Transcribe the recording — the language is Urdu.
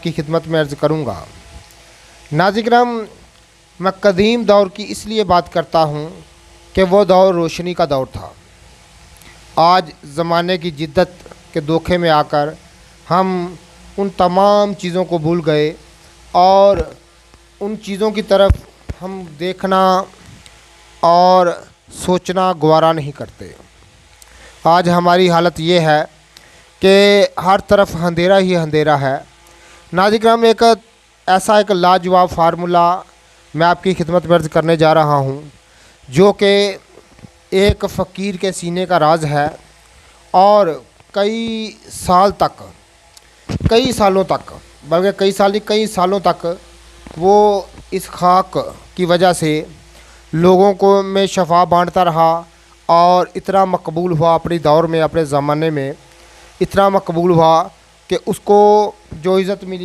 کی خدمت میں عرض کروں گا۔ ناظرین کرام، میں قدیم دور کی اس لیے بات کرتا ہوں کہ وہ دور روشنی کا دور تھا۔ آج زمانے کی جدت کے دھوکے میں آ کر ہم ان تمام چیزوں کو بھول گئے اور ان چیزوں کی طرف ہم دیکھنا اور سوچنا گوارا نہیں کرتے۔ آج ہماری حالت یہ ہے کہ ہر طرف اندھیرا ہی اندھیرا ہے۔ ناظرین کرام، ایک لاجواب فارمولہ میں آپ کی خدمت میں عرض کرنے جا رہا ہوں، جو کہ ایک فقیر کے سینے کا راز ہے اور کئی سالوں تک وہ اس خاک کی وجہ سے لوگوں کو میں شفا بانٹتا رہا اور اتنا مقبول ہوا، اپنے دور میں، اپنے زمانے میں اتنا مقبول ہوا کہ اس کو جو عزت ملی